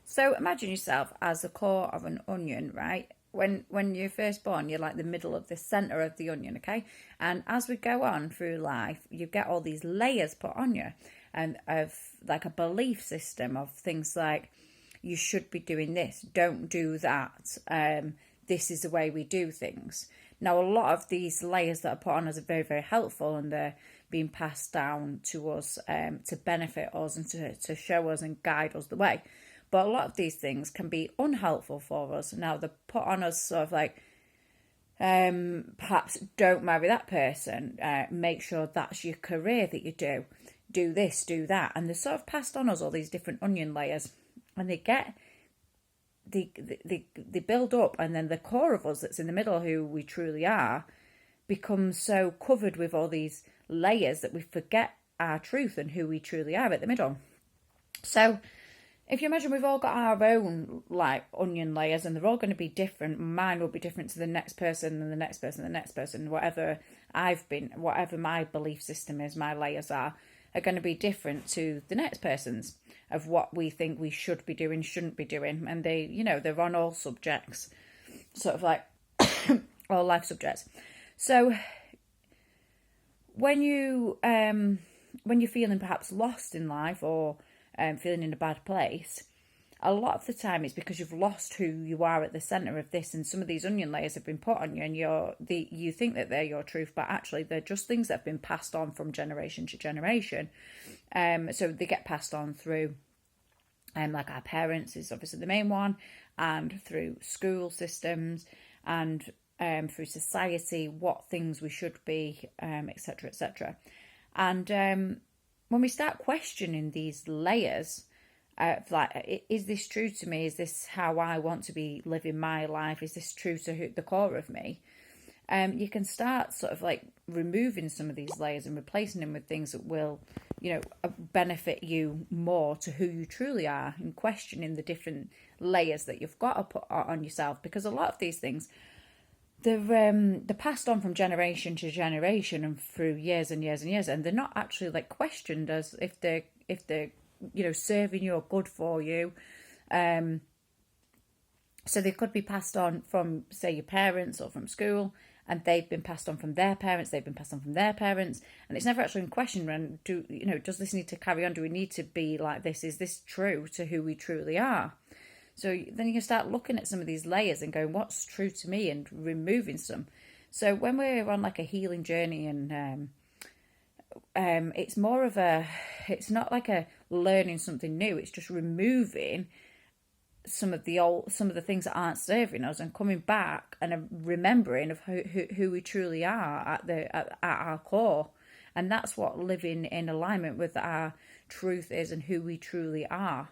So imagine yourself as the core of an onion, right? When you're first born, you're like the middle of the center of the onion, okay? And as we go on through life, you get all these layers put on you, and of like a belief system of things like you should be doing this, don't do that. This is the way we do things. Now, a lot of these layers that are put on us are very, very helpful, and they're being passed down to us to benefit us and to show us and guide us the way. But a lot of these things can be unhelpful for us. Now, they're put on us sort of like, perhaps don't marry that person, make sure that's your career that you do this, do that. And they're sort of passed on us all these different onion layers. And they build up, and then the core of us that's in the middle, who we truly are, becomes so covered with all these layers that we forget our truth and who we truly are at the middle. So if you imagine, we've all got our own like onion layers, and they're all going to be different. Mine will be different to the next person and the next person and the next person. Whatever my belief system is, my layers are going to be different to the next person's, of what we think we should be doing, shouldn't be doing. And they're on all subjects, sort of like all life subjects. So when you're feeling perhaps lost in life, or feeling in a bad place, a lot of the time it's because you've lost who you are at the centre of this, and some of these onion layers have been put on you, and you think that they're your truth, but actually they're just things that have been passed on from generation to generation. So they get passed on through, like our parents is obviously the main one, and through school systems, and through society, what things we should be, etc., etc. And when we start questioning these layers, like, is this true to me? Is this how I want to be living my life? Is this true to the core of me? You can start sort of like removing some of these layers and replacing them with things that will, benefit you more to who you truly are, and questioning the different layers that you've got to put on yourself. Because a lot of these things, they're passed on from generation to generation and through years and years and years, and they're not actually like questioned as if they're serving you or good for you. So they could be passed on from, say, your parents or from school, and they've been passed on from their parents, they've been passed on from their parents, and it's never actually in question. And does this need to carry on? Do we need to be like this? Is this true to who we truly are? So then you can start looking at some of these layers and going, what's true to me, and removing some. So when we're on like a healing journey, and it's more of it's not like a learning something new, it's just removing some of the things that aren't serving us, and coming back and a remembering of who we truly are at our core. And that's what living in alignment with our truth is, and who we truly are.